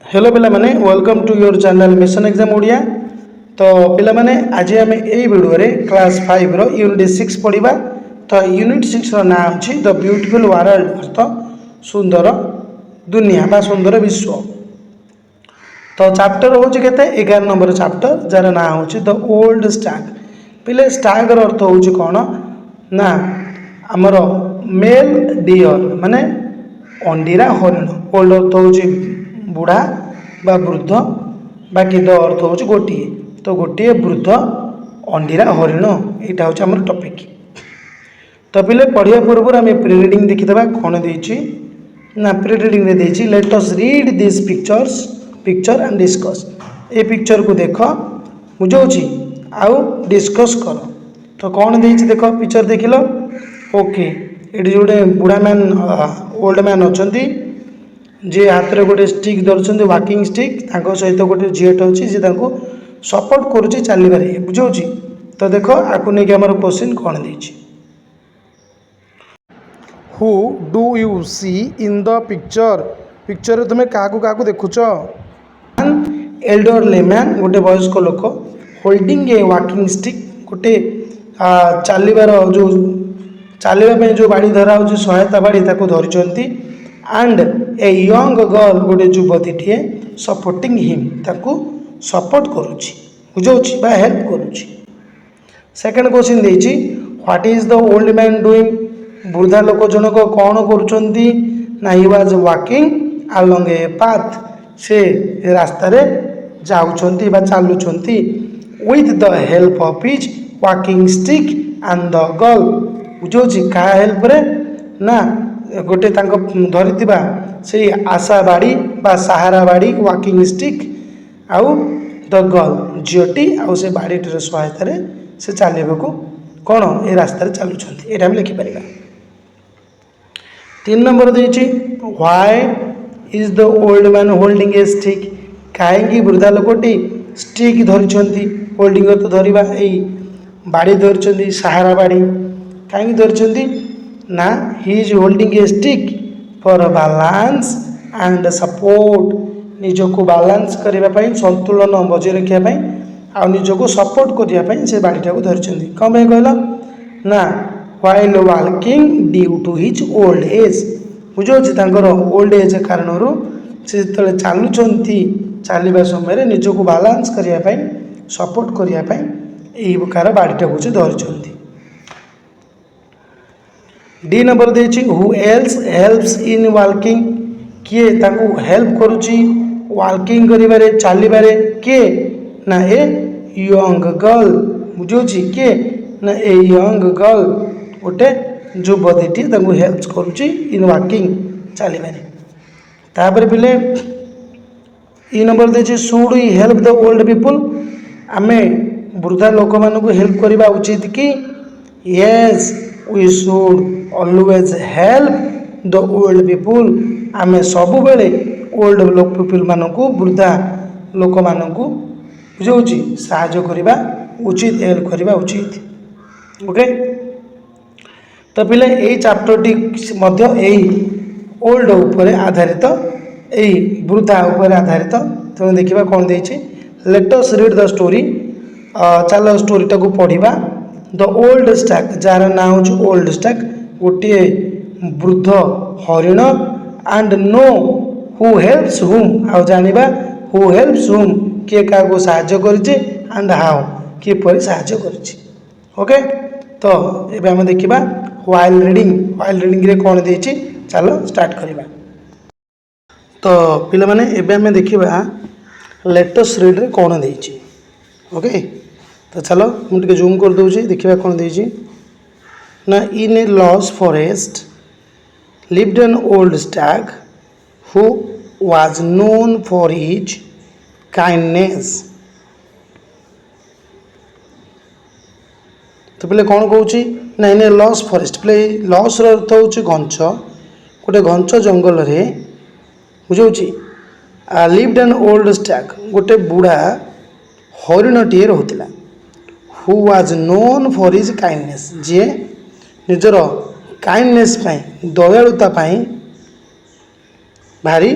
Hello पिला माने welcome to your channel mission exam Odia. तो पिला माने आज आम यही वीडियो रे क्लास 5 रो यूनिट 6 पढ़ा। तो यूनिट 6 रो नाम अछि द ब्यूटीफुल वर्ल्ड अर्थ सुंदर दुनिया बा सुंदर विश्व। तो चैप्टर होची केते 11 नंबर चैप्टर जार नाम होची द ओल्ड स्टैग। पिले स्टैग रो अर्थ होची कोन ना हमर मेल डियर माने अंडीरा हरिण। ओल्ड अर्थ होची बुढ़ा बा वृद्ध बाकी द अर्थ होची गोटिए। तो गोटिए वृद्ध अंडीरा हरिण यहाँ हूँ आम टपिक। तो पिले पढ़िया पूर्व आम प्री रिडिंग देखीदा कौन देती ना प्री रिडिंग रे देती let us read this picture and discuss. A picture को देख बुझाऊँगी आउ डिस्कस कर। तो कौन देती देख पिक्चर देख लो ओके। ये जोड़े बुढ़ा मैन ओल्ड मैन अच्छा जी हाथ में गोटे स्टिक धरते वाकिंग स्टिक सहित गोटे झीटे अच्छी जी सपोर्ट करुच्ची चलवे बुझाऊँगी। तो देख आपको नहीं आम क्वेश्चन कौन देती who do you see in the picture. Picture तुम्हें क्या देखुच एल्डरली मैन गोटे वयस्क लोक होल्डिंग ए वाकिंग स्टिक गोटे चलवर जो चलवाई जो बाड़ी धरा हो सहायता बाड़ी धरी एंड ए यंग गर्ल गोटे युवती सपोर्टिंग हिम ताकू सपोर्ट करुच्ची बुझाऊँगी बा हेल्प करुच्ची। सेकेंड क्वेश्चन देती what is the old man doing. वृद्धा लोक जनक कौन करुँच ना he was walking along a path से रास्तार जाऊँच चलुंट with the help of his walking stick and the girl बुझाऊँगी क्या हेल्प रे ना गोटे धरी से आशा बाड़ी बा सहारा बाड़ी वाकिंग स्टिक आउ द गर्ल झीटी आउ से बाड़ीटर सहायतार से चलने को कौन ये रास्तार चलुँच ये लिखिपर। 3 नंबर देती why is the old man holding a stick. कहीं वृद्धा लोकटी स्टिक धरी होल्डिंग तो धरवा यही बाड़ी धरी सहारा बाड़ी कहीं धरी ना he is holding a stick for balance and support निजको बैलेंस करने संतुलन बजाय रखापी आ निजको सपोर्ट करने से बाड़ीटा को धरी कौन कहल ना while walking due to his old age बुझाऊँगी ओल्ड एज कारण से जो चलुंट चलवा समय निजको बैलेंस करने सपोर्ट करने यही प्रकार बाड़ीटा को धरी। डी नंबर देती who else helps in walking किए ताकू हेल्प करुच्ची वाकिंग करिबारे चलिबारे किए ना ए यंग गर्ल बुझाऊँगी किए ना ए यंग गर्ल गोटे युवती हेल्प करुच्ची इन वाकिंग चलिबारे। तापर पिले ई नंबर देती should we help the old people आमे वृद्धा लोक मानक हेल्प करवा उचित कि yes we should always help the old people आमे सब बेले ओल्ड लोक पीपुल मानक वृद्धा लोक मानक बुझाऊँगी साहाय्य करवा उचित हेल्प करवा उचित ओके। तो पिले यही चैप्टरटी यही ओल्ड उपरे आधारित यही वृद्धा उपरे आधारित। तेणु देखा कौन देती let us read the story. चल स्टोरीटा को पढ़ा द ओल्ड स्टैग जार ना हूँ ओल्ड स्टैग गोटे वृद्ध हरिण एंड नो हु हेल्प्स हुम आ जानिबा हु हेल्प्स हुम किए क्या साहाय्य करछे एंड हाउ किपर साहाय्य करछे ओके। तो ये आम देखा व्हाइल रिडिंग रे कौन देती चलो स्टार्ट करवा। तो पिला माने एबे आम देखा लेट अस रीड रे कौन देती ओके। तो चलो मुझे जूम कर दूसरी देखा कौन देती ना in a lush forest lived an old stag who was known for his kindness. तो पहले कौन कहूँ ना इन ए लॉस फॉरेस्ट पहले लॉस अर्थ हूँ घंच गोटे घंच जंगल में बुझाऊँगी लिव्ड एन ओल्ड स्टैग गोटे बुढ़ा हरिणटीए रोला who was known for his kindness जी निजर काइंडनेस दयालुता भारी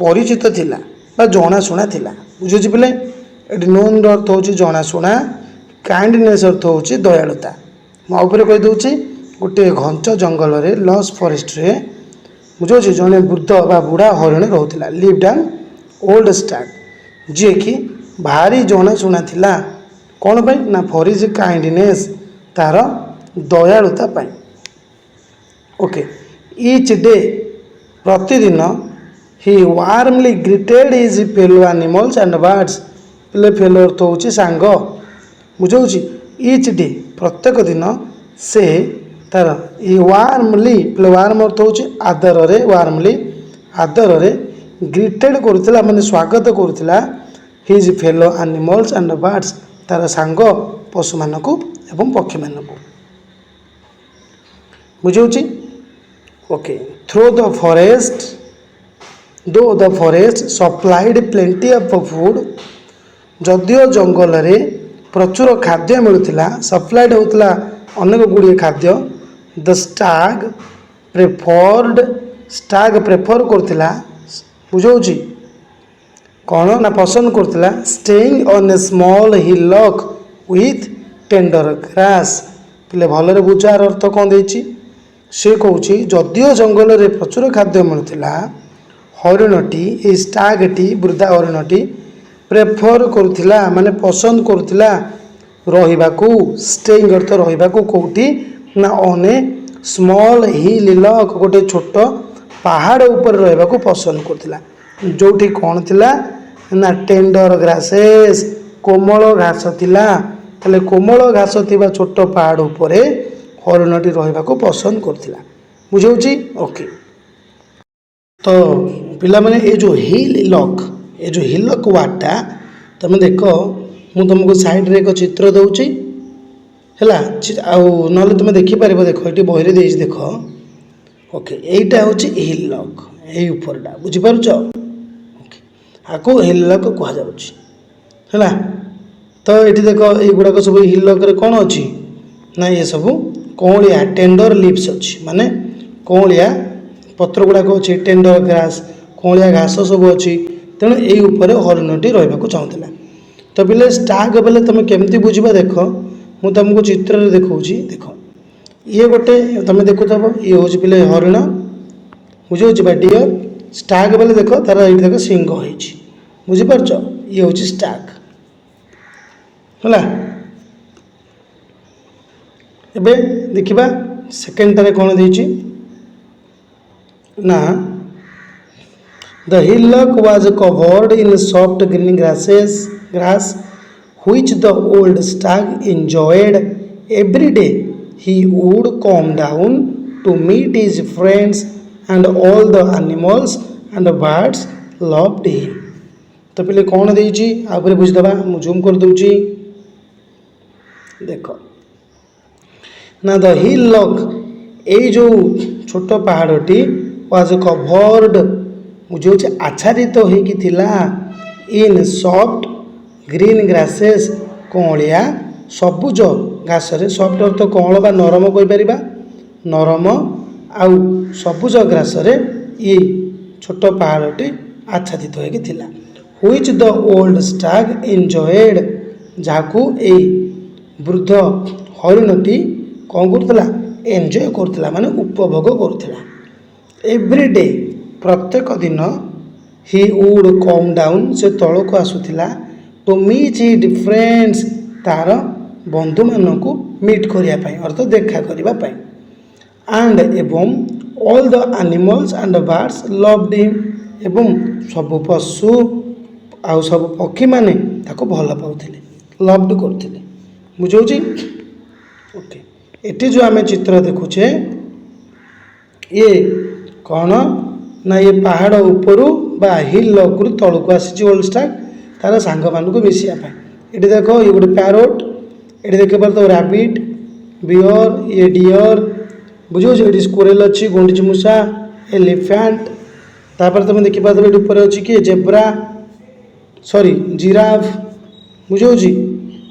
परिचित थिला बा जनाशुना थिला बुझुछि पिले एटी नोन अर्थ होछि जनाशुना काइंडनेस अर्थ होछि दयालुता मो ऊपर कहि दउछि गोटे घंच जंगल रे लॉस फॉरेस्ट रे बुझुछि जने वृद्ध बा बुढ़ा हरिण रहउथिला लिव्ड एन ओल्ड स्टाग जे कि भारी जनाशुना थिला कौन पाई ना फॉर हिज काइंडनेस तार दयालुता पाई ओके ईच डे प्रतिदिन he warmly greeted his fellow animals and birds पिले फेलो अर्थ होछि सांग बुझौछि ईच डे प्रत्येक दिन से तार ई वार्मली पिले वार्म अर्थ होछि आदर रे वार्मली आदर रे ग्रीटेड करुथिला माने स्वागत करुथिला his fellow animals and birds तार सांग पशु मानकु एवं पक्षी मानकु बुझौछि okay through the forest though the forest supplied plenty of food जदियो जंगल रे प्रचुर खाद्य मिलुथिला सप्लाइड होतला अनेक गुड़िए खाद्य द स्टाग प्रेफर करथिला बुझौछि कौन ना पसंद करथिला staying on a small hillock with tender grass पिले भलरे बुझार अर्थ कौन देछि से कहूँ जदियो जंगल रे प्रचुर खाद्य मिलुथिला हरिणटी ए स्टागटी वृद्धा हरिणटी प्रेफर करुथिला माने पसंद करुथिला रहिबाकू स्टेइंग अर्थ रहिबाकू कोठी ना on a small hill lock गोटे छोट पहाड़ ऊपर रहिबाकू पसंद करुथिला जोठी कौन थिला ना टेंडर ग्रासेस कोमल घास थिला ताले कोमल घास थिबा छोट पहाड़ ऊपरे हरिणटी रहिबाकू पसंद करथिला बुझौछि ओके तो पिला माने ए जो हिलक वार्डटा तुम देख मु तुमको साइड रे एक चित्र दउछि हैला आउ नले तुम देखि परबो देख एटी बहिरे देइछि देख ओके एटा होछि हिलक एई ऊपरटा बुझि पारुछ ओके आको हिलक कहा जाउछि हैला तो एटी देख एई गुडा सब हिलक रे कोन अछि ना ये सब कौलिया टेंडर लिप्स अच्छी माने कौलिया पत्र गुड़ाक अच्छी टेंडर ग्रास कौलिया घास सब अच्छी तेणु यही उपर हरिणटी रहा चाहूला तो पिले स्टाग बेले तुम केमती बुझा देख मु तुमको चित्र देखा देख ये गोटे तुम देखुव ये हूँ पिले हरिण बुझे डियर स्टाग बेले देख तार ये देख सिंह हो बुझीपार ये हूँ स्टाग है एबे देखिबा सेकेंड टारे कौन देछि ना the hillock was covered in soft green grass which the old stag enjoyed every day. He would come down to meet his friends and all the animals and birds loved him. तो पहले कौन देछि आबरे बुझ दबा मु zoom कर दउछि देखो ना द हिलक ए जो छोट पहाड़टी वाज कवर्ड बुझे आच्छादित तो होगी थिला इन सॉफ्ट ग्रीन ग्रासेस कौलिया सबुज घास सॉफ्ट अर्थ कौल बा नरम कहीपर नरम आउ सबुज घास ये छोट पहाड़टी आच्छादित होगी थिला which the old stag enjoyed जहाँ वृद्ध हरिणटी कौन करुला एंजॉय करुला माने उपभोग करुला एव्री डे प्रत्येक दिन ही वुड कम डाउन से तल को आसुला टू मीट हिज फ्रेंड्स तार बंधु मानू मीट करने अर्थ देखा करने एंड एवं all the animals and birds loved him एवं सब पशु आउ सब पक्षी माने ताको भल पाउथिले लव्ड करथिले बुझौछि ओके एटी जो आम चित्र देखुचे ये कौन ना ये पहाड़ उपरू बा हिल लकरू तल को आसी ओल्ड स्टाग तार सांग मान को मिसापी ये देख ये गोटे पैरोट ये देख पार तो रैबिट बियर ये डियर बुझे ये स्क्वेरल अच्छी गुंडीच मूषा एलिफेंट तापर तुम देखिपार ये ऊपर अच्छी किए जेब्रा सॉरी जिराफ बुझे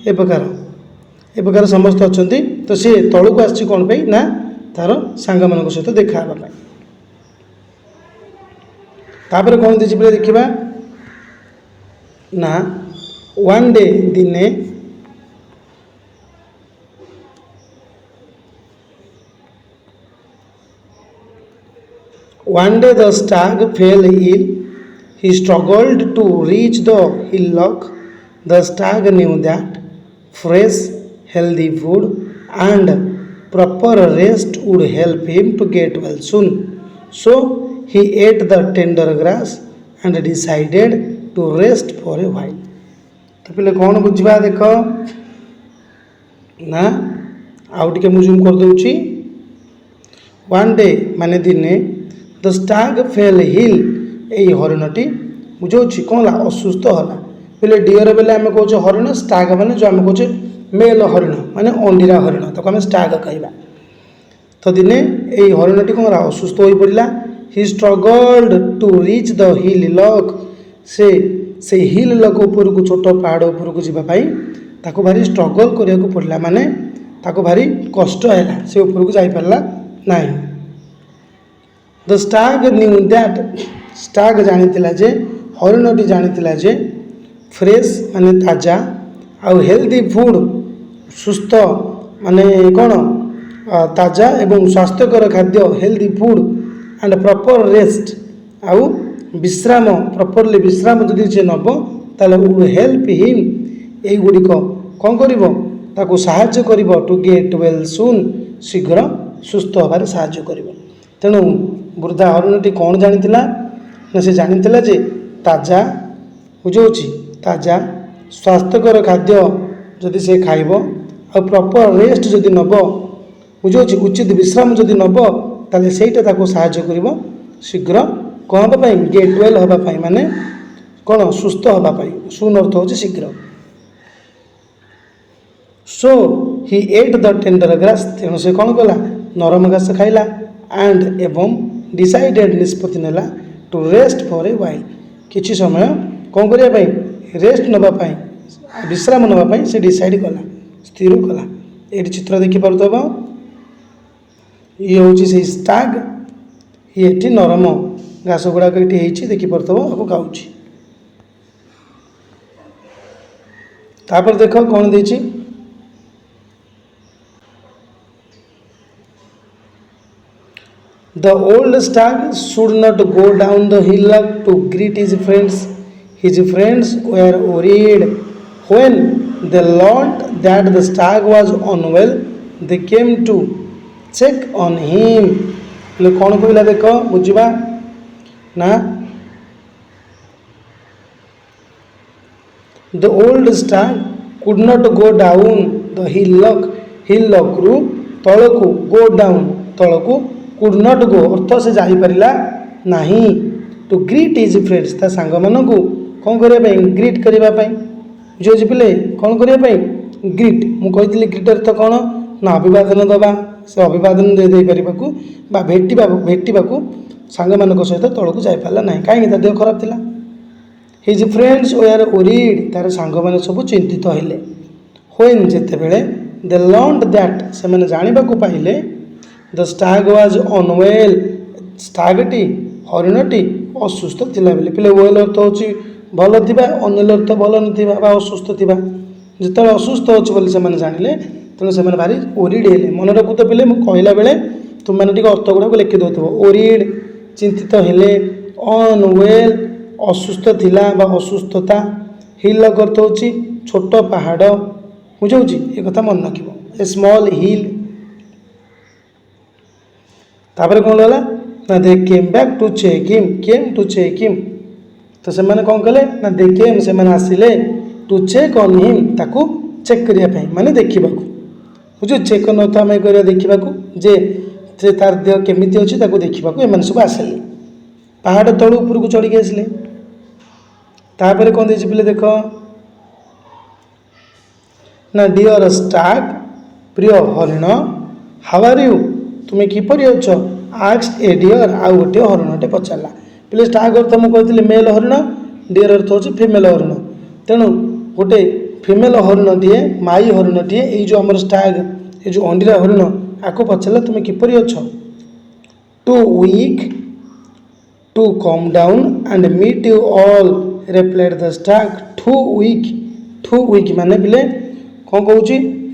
ए प्रकार समस्त अच्छा तो सी तलू को आसी कौन पाई ना तार सांग मान सहित देखापी तापर कौन देखा ନା ୱାନ୍ ଡେ ଦିନେ one day the stag fell ill. He struggled to reach the hillock. The stag knew that fresh, healthy food and proper rest would help him to get well soon. So he ate the tender grass and decided to rest for a while. तो पहले कौन बुझा देख ना आउ टिके मु zoom कर दूची वन डे माने दिने द स्टाग फेल हिल यही हरिणटी बुझाऊँ कौन है असुस्थ है बोले डियर बेले आम कहे हरिण स्टाग मैंने जो आम कहे मेल हरिण माने अंडीरा हरिण ताको आम स्टाग कहवा तो दिने यही हरिणटी कौन असुस्थ हो पड़ा he struggled to reach the hill लक से हिल लक उपर को छोट पहाड़ उपर को जावाई ताको भारी स्ट्रगल करने पड़ा माने ताको भारी कष्ट है से उपर को जापारा ना the stag knew that stag जानी जे हरिणटी जानी जे फ्रेश माने ताजा आउ हेल्दी फूड सुस्थ माने कौन ताजा एवं स्वास्थ्यकर खाद्य healthy food and proper rest आउ विश्राम प्रॉपरली विश्राम जदि से नब ताले वुड हेल्प हिम यही गुड़िक कौन कर साहाय्य कर टू गेट वेल सुन शीघ्र सुस्थ होबार साहाय्य कर तेणु वृद्धा हरिणटी कौन जानी ना से जानी जे ताजा बुझाऊँ ताजा स्वास्थ्यकर खाद्य जदि से खाइब आ प्रॉपर रेस्ट जदि नब बुझाऊँ उचित विश्राम जदि नब ताले सेटा ताको साहाय्य कर शीघ्र कौन हाँपाई गेट वेल हाँपाई माने कौन सुस्थ हाँपाई सुन अर्थ हो शीघ्र सो ही एट द टेंडर ग्रास तेणु से कौन कला नरम घास खाइला एंड एवं डिसाइडेड निष्पत्ति नेला to rest for a while किछि समय कौन करने रेस्ट नापी विश्राम नापी से डिसाइड कला स्थिर कला ये चित्र देखिपुव ये हूँ से स्टाग ये नरम घास गुड़ाक ये देखिपुव आपको खाऊँ तापर देख कौन देछि The old stag should not go down the hillock to greet his friends. His friends were worried. When they learnt that the stag was unwell, they came to check on him. ले कौन कहला देख बुझा ना The old stag could not go down the hillock रू तलकू go down तलकू could not गो अर्थ से जापरा ना to greet is friends ता सांग मानू कौन करने ग्रीट करने जो पिले कौन करने ग्रीट मुझे ग्रीट अर्थ कौन ना अभिवादन दबा से अभिवादन दे पार भेटा सांग मान सहित तौक जापारा ना कहीं देह खराब था हिज फ्रेंड्स वेयर ओरिड तार सांग मैंने सब चिंतित हेले व्हेन जितेबले दे लर्नड दैट से जाना पाइले द स्टाग वाज अनवेल स्टागटी हरिणटी असुस्थ थिला बेले पिले वेल अर्थ होची भल थिबा अनवेल अर्थ भल नथिबा बा असुस्थ थिबा जिते असुस्थ होची बोली से माने जानिले तेणु से भारी ओरिड हेले मन रखु तो पिले कहला बेले तुम मैंने अर्थ गुड़ा लिखि दो ओरिड चिंतित हेले अनवेल असुस्थ थिला बा असुस्थता हिल अर्थ होची छोट पहाड़ बुझाऊँ ये कथा मन रखिबो ए स्मॉल हिल तापर कौन है ना they came back to check him तो से मैंने कौन कले ना दे केम से मैंने आसिले टू चेक ऑन हिम ताकू चेक करने माने देखा बुझे चेक न था आम कर देखा जे तार देह केमी अच्छी देखा एम सब आसिले पहाड़ तल उपर को चढ़ी आसिले तापर कौन दे पिले देख ना डियर स्टाग प्रिय हरिण हाउ आर यू तुम्हें किपर अच्छ आक्स ए डियर आउ गोटे हरिणटे पचारा पिले स्टाग अर्थ मुझे मेल हरिण डियर अर्थ हो फिमेल हरिण तेणु गोटे फिमेल हरिणटीए माई हरिणटीए ये जो आम स्टाग ये जो अंडीरा हरिण आपको पचारा तुम्हें किपर अच्छ too weak to come down and meet you all, replied the stag. Too weak, too weak माने पिले कौन कहूँ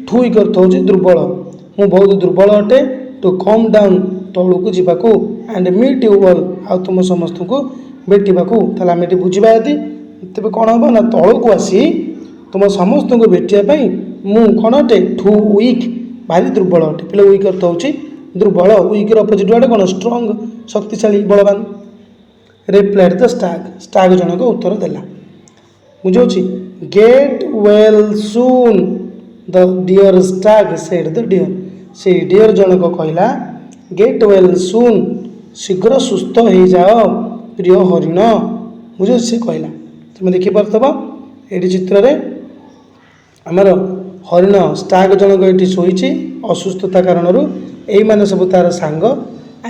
too weak अर्थ हूँ दुर्बल, ମୁଁ ବହୁତ ଦୁର୍ବଳ ଅଟେ to come down ତଳକୁ ଯିବାକୁ and meet you all ଆଉ ତୁମ ସମସ୍ତଙ୍କୁ ଭେଟିବାକୁ। ତାହେଲେ ଆମେ ଏଠି ବୁଝିବା ଯଦି ତେବେ କ'ଣ ହେବ ନା ତଳକୁ ଆସି ତୁମ ସମସ୍ତଙ୍କୁ ଭେଟିବା ପାଇଁ ମୁଁ କ'ଣ ଅଟେ ଟୁ ୱିକ୍ ଭାରି ଦୁର୍ବଳ ଅଟେ। ପିଲେ ୱିକ୍ ଅର୍ଥ ହେଉଛି ଦୁର୍ବଳ, ୱିକ୍ର ଅପୋଜିଟ୍ ୱାର୍ଡ଼ କ'ଣ ଷ୍ଟ୍ରଙ୍ଗ ଶକ୍ତିଶାଳୀ ବଳବାନ। ରିପ୍ଲାଇଡ୍ ଦ ଷ୍ଟାଗ୍, ଷ୍ଟାଗ୍ ଜଣକ ଉତ୍ତର ଦେଲା। ବୁଝାଉଛି ଗେଟ୍ ୱେଲ୍ ସୁନ୍ ଦ ଡିଅର୍ ଷ୍ଟାଗ୍ ସେଡ୍ ଦ ଡିଅର୍, ସେଇ ଡିଅର୍ ଜଣକ କହିଲା ଗେଟ୍ ୱେଲ୍ ସୁନ୍ ଶୀଘ୍ର ସୁସ୍ଥ ହେଇଯାଅ ପ୍ରିୟ ହରିଣ। ବୁଝାଉଛି ସେ କହିଲା। ତୁମେ ଦେଖିପାରୁଥିବ ଏଇଠି ଚିତ୍ରରେ ଆମର ହରିଣ ଷ୍ଟାଗ୍ ଜଣକ ଏଠି ଶୋଇଛି ଅସୁସ୍ଥତା କାରଣରୁ, ଏଇମାନେ ସବୁ ତାର ସାଙ୍ଗ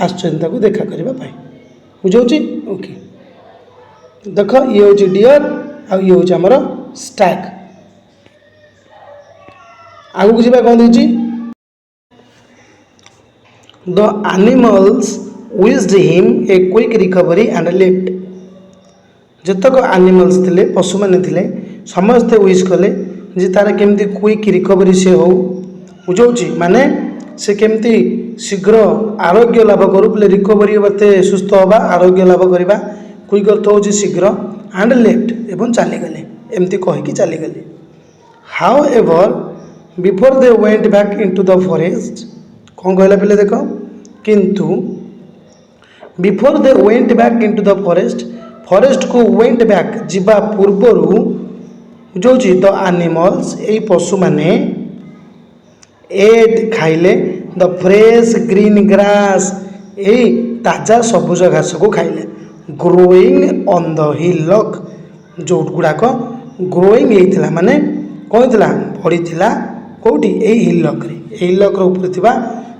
ଆସୁଛନ୍ତି ତାକୁ ଦେଖା କରିବା ପାଇଁ। ବୁଝାଉଛି ଓକେ। ଦେଖ ଇଏ ହେଉଛି ଡିଅର୍ ଆଉ ଇଏ ହେଉଛି ଆମର ଷ୍ଟାଗ୍। ଆଗକୁ ଯିବା କ'ଣ ଦେଇଛି the animals wished him a quick recovery and lived। ଯେତକ ଆନିମଲ୍ସ ଥିଲେ ପଶୁମାନେ ଥିଲେ ସମସ୍ତେ ୱିଶ୍ କଲେ ଯେ ତାର କେମିତି କ୍ୱିକ୍ ରିକଭରି ସେ ହେଉ। ବୁଝାଉଛି ମାନେ ସେ କେମିତି ଶୀଘ୍ର ଆରୋଗ୍ୟ ଲାଭ କରୁ, ବୋଲେ ରିକଭରି ମୋତେ ସୁସ୍ଥ ହେବା ଆରୋଗ୍ୟ ଲାଭ କରିବା। କ୍ୱିକ୍ ଅର୍ଥ ହେଉଛି ଶୀଘ୍ର ଆଣ୍ଡ ଲେଫ୍ଟ ଏବଂ ଚାଲିଗଲେ, ଏମିତି କହିକି ଚାଲିଗଲେ। ହାଉ ଏଭର ବିଫୋର୍ ଦେ ୱେଣ୍ଟ ବ୍ୟାକ୍ ଇଣ୍ଟୁ ଦ ଫରେଷ୍ଟ, କ'ଣ କହିଲା ପିଲେ ଦେଖ, କିନ୍ତୁ ବିଫୋର୍ ଦେ ୱେଣ୍ଟ ବ୍ୟାକ୍ ଇଣ୍ଟୁ ଦ ଫରେଷ୍ଟ, ଫରେଷ୍ଟକୁ ୱେଣ୍ଟ ବ୍ୟାକ୍ ଯିବା ପୂର୍ବରୁ ବୁଝାଉଛି ଦ ଆନିମଲ୍ସ ଏଇ ପଶୁମାନେ ଏଟ୍ ଖାଇଲେ ଦ ଫ୍ରେଶ୍ ଗ୍ରୀନ୍ ଗ୍ରାସ୍ ଏଇ ତାଜା ସବୁଜ ଘାସକୁ ଖାଇଲେ। ଗ୍ରୋଇଂ ଅନ୍ ଦ ହିଲକ୍, ଯେଉଁଗୁଡ଼ାକ ଗ୍ରୋଇଂ ହେଇଥିଲା ମାନେ କ'ଣ ହେଇଥିଲା ବଢ଼ିଥିଲା କେଉଁଠି ଏଇ ହିଲକ୍ରେ, ଏଇ ହିଲକ୍ର ଉପରେ ଥିବା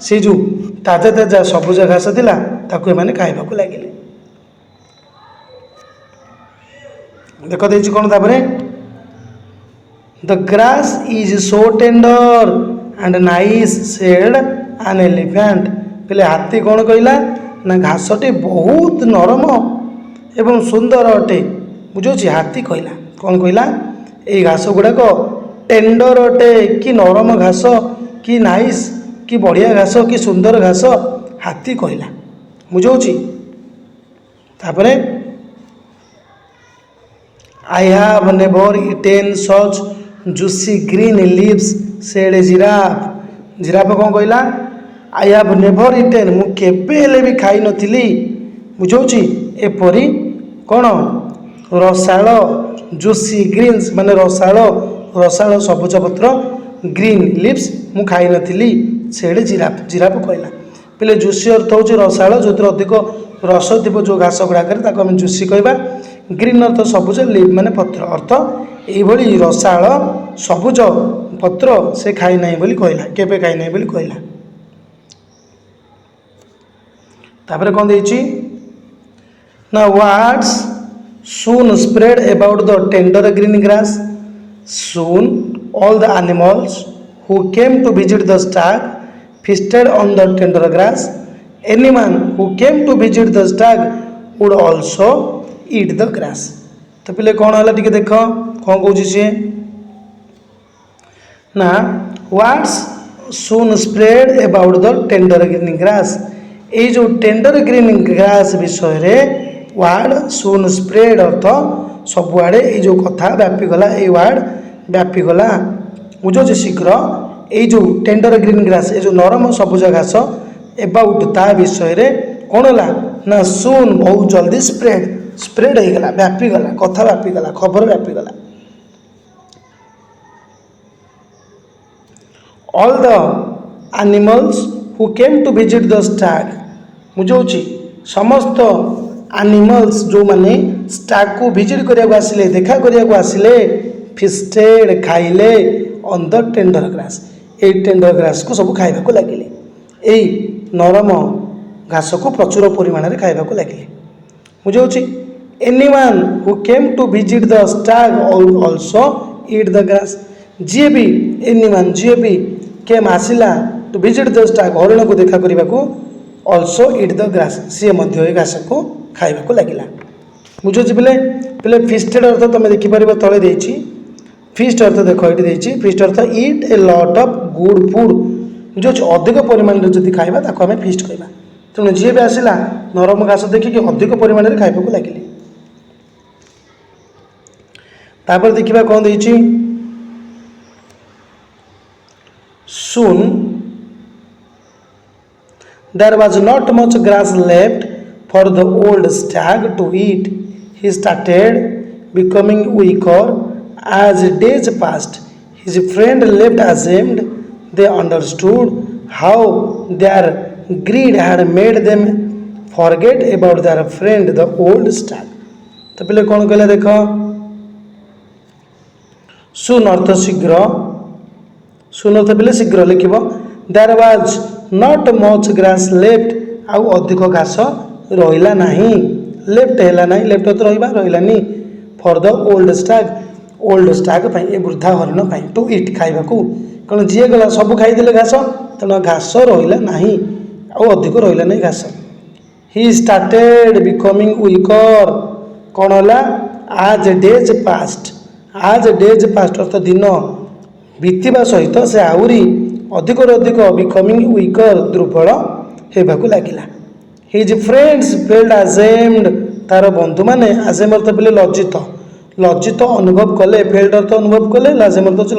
ସେ ଯେଉଁ ତାଜା ତାଜା ସବୁଜ ଘାସ ଥିଲା ତାକୁ ଏମାନେ ଖାଇବାକୁ ଲାଗିଲେ। ଦେଖ ଦେଇଛି କ'ଣ ତାପରେ the grass is so tender and nice said an elephant. କହିଲେ ହାତୀ କ'ଣ କହିଲା ନା ଘାସଟି ବହୁତ ନରମ ଏବଂ ସୁନ୍ଦର ଅଟେ। ବୁଝାଉଛି ହାତୀ କହିଲା, କ'ଣ କହିଲା ଏଇ ଘାସ ଗୁଡ଼ାକ ଟେଣ୍ଡର ଅଟେ, କି ନରମ ଘାସ, କି ନାଇସ୍, କି ବଢ଼ିଆ ଘାସ, କି ସୁନ୍ଦର ଘାସ ହାତୀ କହିଲା। ବୁଝାଉଛି ତାପରେ I have never eaten such juicy green leaves said giraffe। Giraffe କ'ଣ କହିଲା I have never eaten, ମୁଁ କେବେ ହେଲେ ବି ଖାଇନଥିଲି। ବୁଝାଉଛି ଏପରି କ'ଣ ରସାଳ ଜୁସି ଗ୍ରୀନ୍ସ ମାନେ ରସାଳ ସବୁଜ ପତ୍ର ଗ୍ରୀନ୍ ଲିଭ୍ସ ମୁଁ ଖାଇନଥିଲି ସେଡ଼େ ଜିରାଫ, ଜିରାଫ କହିଲା। ପିଲେ ଜୁସି ଅର୍ଥ ହେଉଛି ରସାଳ, ଯେଉଁଥିରେ ଅଧିକ ରସ ଥିବ ଯେଉଁ ଘାସ ଗୁଡ଼ାକରେ ତାକୁ ଆମେ ଜୁସି କହିବା। ଗ୍ରୀନ୍ ଅର୍ଥ ସବୁଜ, ଲିଭ୍ ମାନେ ପତ୍ର, ଅର୍ଥ ଏଇଭଳି ରସାଳ ସବୁଜ ପତ୍ର ସେ ଖାଇନାହିଁ ବୋଲି କହିଲା, କେବେ ଖାଇନାହିଁ ବୋଲି କହିଲା। ତାପରେ କ'ଣ ଦେଇଛି ନା words soon spread about the tender green grass, soon all the animals who came to visit the stag feasted on the tender grass, anyone who came to visit the stag would also eat the grass। ତ ପିଲେ କ'ଣ ହେଲା ଟିକେ ଦେଖ କ'ଣ କହୁଛି ସିଏ ନା words soon spread about the tender green grass, ଏଇ ଯେଉଁ ଟେଣ୍ଡର ଗ୍ରୀନ୍ ଗ୍ରାସ୍ ବିଷୟରେ ୱାର୍ଡ ସୁନ୍ ସ୍ପ୍ରେଡ୍ ଅର୍ଥ ସବୁଆଡ଼େ ଏଇ ଯେଉଁ କଥା ବ୍ୟାପିଗଲା, ଏଇ ୱାର୍ଡ ବ୍ୟାପିଗଲା। ବୁଝୁଛି ଶୀଘ୍ର ଏଇ ଯେଉଁ ଟେଣ୍ଡର ଗ୍ରୀନ୍ ଗ୍ରାସ୍ ଏଇ ଯେଉଁ ନରମ ସବୁଜ ଘାସ ଏବାଉଟ୍ ତା ବିଷୟରେ କ'ଣ ହେଲା ନା ସୁନ୍ ବହୁତ ଜଲ୍ଦି ସ୍ପ୍ରେଡ୍ ହେଇଗଲା, ବ୍ୟାପିଗଲା, କଥା ବ୍ୟାପିଗଲା, ଖବର ବ୍ୟାପିଗଲା। ଅଲ୍ ଦ ଆନିମଲ୍ସ ହୁ କେମ୍ ଟୁ ଭିଜିଟ୍ ଦ ଷ୍ଟାଗ୍, ବୁଝାଉଛି ସମସ୍ତ ଆନିମଲ୍ସ ଯେଉଁମାନେ ଷ୍ଟାଗ୍କୁ ଭିଜିଟ୍ କରିବାକୁ ଆସିଲେ, ଦେଖା କରିବାକୁ ଆସିଲେ, ଫିଷ୍ଟେଡ୍ ଖାଇଲେ ଅନ୍ ଦ ଟେଣ୍ଡର ଗ୍ରାସ୍, ଏଇ ଟେଣ୍ଡର ଗ୍ରାସ୍କୁ ସବୁ ଖାଇବାକୁ ଲାଗିଲେ, ଏଇ ନରମ ଘାସକୁ ପ୍ରଚୁର ପରିମାଣରେ ଖାଇବାକୁ ଲାଗିଲେ। ବୁଝାଉଛି ଏନିୱାନ୍ ହୁ କେମ୍ ଟୁ ଭିଜିଟ୍ ଦ ଷ୍ଟାଗ୍ ଅଲସୋ ଇଟ୍ ଦ ଗ୍ରାସ୍, ଯିଏ ବି ଏନିୱାନ୍ ଯିଏ ବି କେମ୍ ଆସିଲା ଟୁ ଭିଜିଟ୍ ଦ ଷ୍ଟାଗ୍ ହରିଣକୁ ଦେଖା କରିବାକୁ ଅଲସୋ ଇଟ୍ ଦ ଗ୍ରାସ୍, ସିଏ ମଧ୍ୟ ଏ ଘାସକୁ ଖାଇବାକୁ ଲାଗିଲା। बुझुछि पिले पिले फीस्टेड अर्थ तुम देखिपर तले देछि फीस्ट अर्थ देख ये फीस्ट अर्थ इट ए लट ऑफ गुड फूड बुझुछि अधिक परिमाण रे जदि खाइबा ताको हमें फीस्ट कहबा तेणु जी भी आसला नरम घास देखिक अधिक परिमाण रे खाइबा को लागिले तापर देखिबा कोन देछि soon there was not much grass left for the old stag to eat. He started becoming weaker as days passed. His friend left ashamed. They understood how their greed had made them forget about their friend, the old stag. तो पहले कौन कहले देखो सुन अर्थ शीघ्र सुन अर्थ पहले शीघ्र लिखिब there was not much grass left आउ अधिक घास रहिला नाही लेफ्ट हैला नाही लेफ्ट तो रहिबा रहिलानी फॉर द ओल्ड स्टैग पई ए वृद्धा हरिण पई टू इट खाइबा को कण जिए गला सब खाइ देले घास तण घास रहिला नाही आउ अधिक रहिला नाही घास ही स्टार्टेड बिकमिंग वीकर कौन होला आज डेज पास्ट अर्थ दिन बीतवा सहित से आहुरी अधिक बिकमिंग वीकर दुर्बल होगा लगिला हिज फ्रेंड्स फेल्ड अजेम्ड तार बंधु मैंने अजेम अर्थ बोले लज्जित अनुभव कले फेल्ड अर्थ अनुभव कले लाजेम अर्थ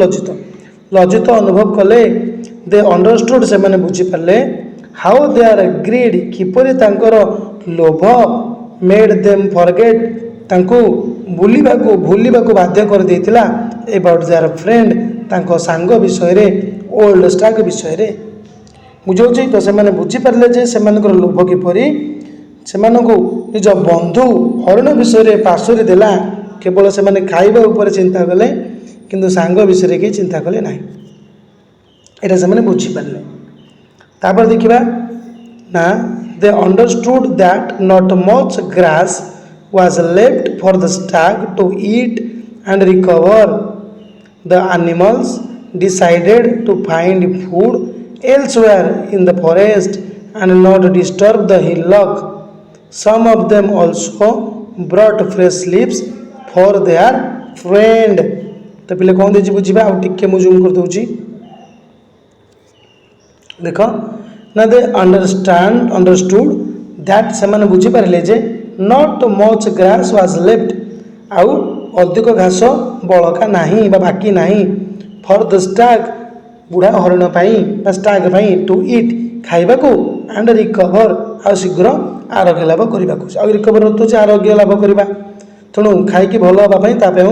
लज्जित अनुभव कले दे अंडरस्टूड से मैंने बुझीपारे हाउ दे आर ग्रीड किपरि तांकर लोभ मेड देम फॉरगेट तांको भूलिबाकू बाध्य कर देइतिला अबाउट देयर फ्रेंड तांको सांग विषय रे ओल्ड स्टैग विषय रे बुझौछि तो से माने बुझी पारले जे से मानकर लोभ किपरि से मानको निज बंधु हरिण विषय रे पासुरी देला केवल से माने खाइबा ऊपर चिंता कले किंतु सांग विषय रे के चिंता कले नाही एटा से माने बुझी पारले तापर देखिबा ना they understood that not much grass was left for the stag to eat and recover. The animals decided to find food elsewhere in the forest and not disturb the hillock. Some of them also brought fresh leaves for their friend. तो पहले कौन देछि बुझिबा आ टिके मु zoom कर दोछि देखो ना they understood that से माने बुझी पारले जे not much grass was left आउ अधिक घास बड़का नाही बा बाकी नाही फॉर द स्टैग बुढ़ा हरिण पाई स्टैग पाई टू इट खाइबा को एंड रिकवर आ शीघ्र आरोग्य लाभ करने को आ रिकवर अर्थ होछि आरोग्य लाभ करबा तेणु खाइकी भल होगा पाई तापे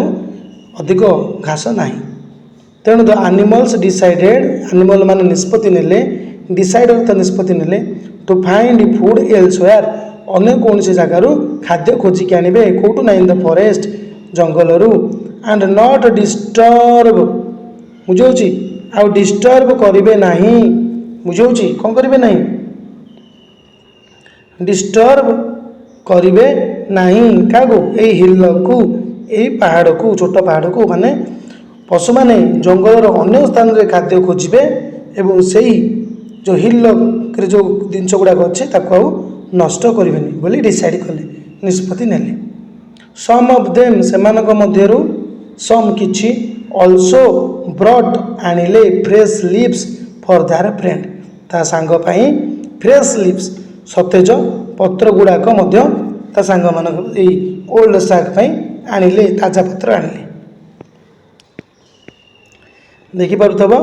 अधिक घास नाही तेणु द एनिमल्स डिसाइडेड एनिमल माने निष्पत्ति नेले डिसाइड अर्थ निष्पत्ति नेले टू फाइंड फूड एल्सवेयर अन्य कौन से जगार खाद्य खोजिकी आने कौटू ना in the forest jungle and not disturb बुझे आउ डिस्टर्ब करेंगे ना बुझे कौन करेंगे ना डिस्टर्ब करेंगे ना क्या हिल को यही पहाड़ को छोट पहाड़ को माने पशु मैंने जंगल अन्य स्थान में खाद्य खोजे एवं से जो हिल जो जिनस गुड़ाक अच्छे ताकू नष्ट करेंगे बोली डिसाइड कले निष्पत्ति नेले सम ऑफ देम सेमानक मध्यरु सम किछि ऑल्सो ब्रॉट आनिले fresh leaves for their friend ता सांग पई फ्रेश लीव्स सतेज पत्र गुड़ाक मध्य ता सांग मानक ए ओल्ड स्टैग पई आनिले ताजा पत्र आनिले देखि पारुथबो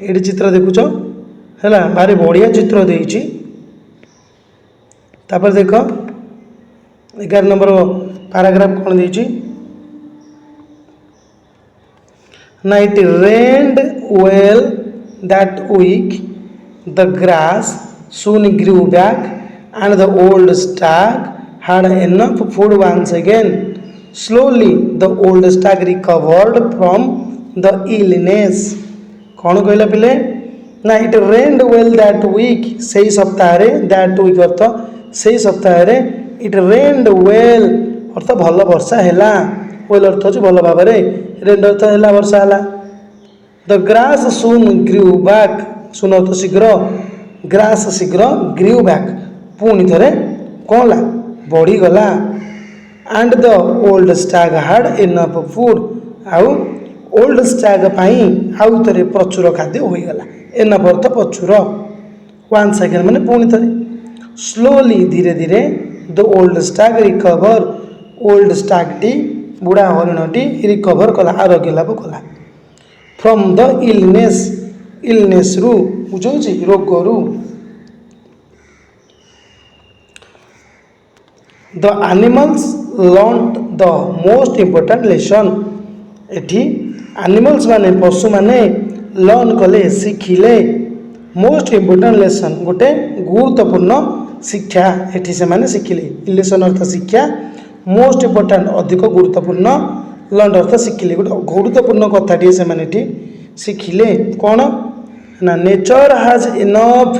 एडी चित्र देखुछ हैला भारी बढ़िया चित्र देइछि तापर देख 11 नंबर पैराग्राफ कौन दीजिए ना it rained well that week the grass soon grew back and the old stag had enough food once again. Slowly the old stag recovered from the illness. कौन कहला पिले ना it rained well that week से सप्ताह that week अर्थ से सप्ताह it rained well अर्थ भल वर्षा है वेल अर्थ हो भल भाव रेन्ड अर्थ है वर्षा है the grass soon grew back soon अर्थ शीघ्र ग्रास शीघ्र ग्रू बैक पुणी थे कौन ला बढ़ीगला and the old stag had enough food आउ ओल्ड स्टाग आउ थे प्रचुर खाद्य हो गला एनफ अर्थ प्रचुर वन सेकेंड मैंने पुणी थे स्लोली धीरे धीरे the old stag recover old stag T बुढ़ा हरिण टी रिकवर कला आरोग्य लाभ कला फ्रॉम द इलनेस रु बुझे रोग रु the animals learn the most important lesson एठी एनिमल्स माने पशु माने लर्न कले शिखिले मोस्ट इम्पोर्टाट लेसन गोटे गुरुत्वपूर्ण शिक्षा एठी से माने शिखिले लेसन अर्थ शिक्षा मोस्ट इम्पोर्टाट अधिक गुरुत्वपूर्ण लर्न अर्थ शिखिले गोटे गुरुत्वपूर्ण कथाटी से माने एठी शिखिले कौन ना nature has enough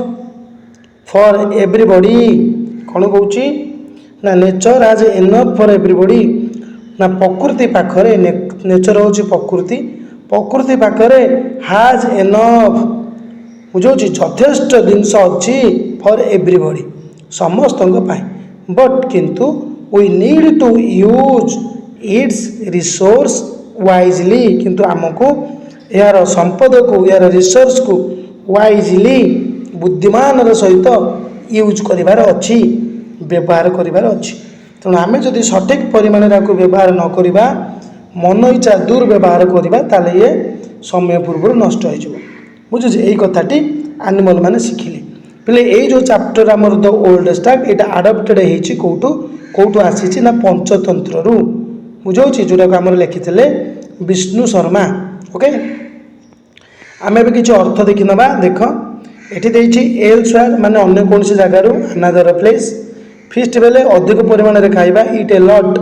for everybody कौन कहूँ ना nature has enough for everybody ना प्रकृति पाखरे नेचर हूँ प्रकृति प्रकृति पाखरे हैज इनफ बुझे यथेष्ट जिनस अच्छी फॉर एवरीबॉडी समस्त बट किंतु we need to use its resource wisely किंतु आमको यार संपद को यार रिसोर्स को वाइजली बुद्धिमान सहित यूज करिवार अच्छी व्यवहार करिवार अच्छी तेणु आम जदि सठिक परिमाण व्यवहार न करवा मन इच्छा दुर्व्यवहार करवा ताले ये समय पूर्व नष्ट हो बुझे यही कथाटी एनिमल माने शिखिले पहले यही जो चैप्टर आमर द ओल्ड स्टाग ये आडप्टेड होती कौटू कौटू आसी ना पंचतंत्र रु बुझे जोटा को आम लिखी विष्णु शर्मा ओके आम ए किसी अर्थ देखी ना देख ये एल्सवेयर माने अन्य कौन जगार अनादर प्लेस फीस्ट बेले अधिक परिमाण में खाइबा इट ए लट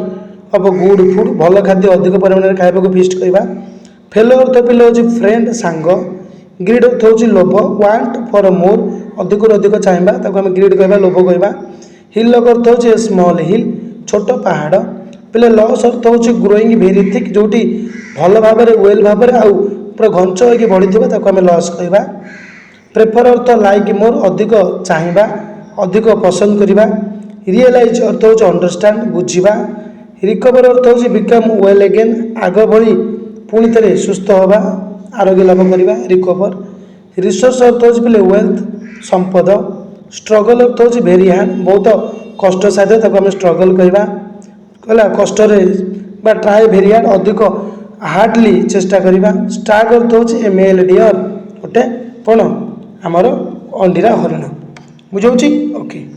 ऑफ गुड फूड भल खाद्य अधिक परिमाण में खाइबा को फीस्ट कहवा फेलो अर्थ पिले हूँ फ्रेंड सांग ग्रीड अर्थ हूँ लोभ वांट फॉर मोर अधिक अधिक चाहिए ताको आम ग्रीड कहवा लोभ कहवा हिल अर्थ हूँ स्मॉल हिल छोट पहाड़ पिले लॉस अर्थ हूँ ग्रोइंग भेरी थिक जोटी भल भाव वेल भाव आउ पूरा घंच होगी बढ़ी ताको आम लॉस कहवा प्रेफर अर्थ लाइक मोर अधिक चाहिए अधिक पसंद करवा रियलाइज अर्थ हूँ अंडरस्टैंड बुझा रिकवर अर्थ हूँ बिकम वेल अगेन आग भली पुणी थे सुस्थ हवा आरोग्य लाभ करवा रिकवर रिसोर्स अर्थ हूँ बोले वेल्थ संपद स्ट्रगल अर्थ हूँ भेरी हार्ड बहुत कष्ट साध्य ताको आम स्ट्रगल कहवा कहला कष्ट ट्राए भेरी हार्ड अधिक हार्डली चेष्टा करवा स्टाग अर्थ हूँ ए मेल डियर गोटे कौन आमर अंडीरा हरिण बुझे ओके।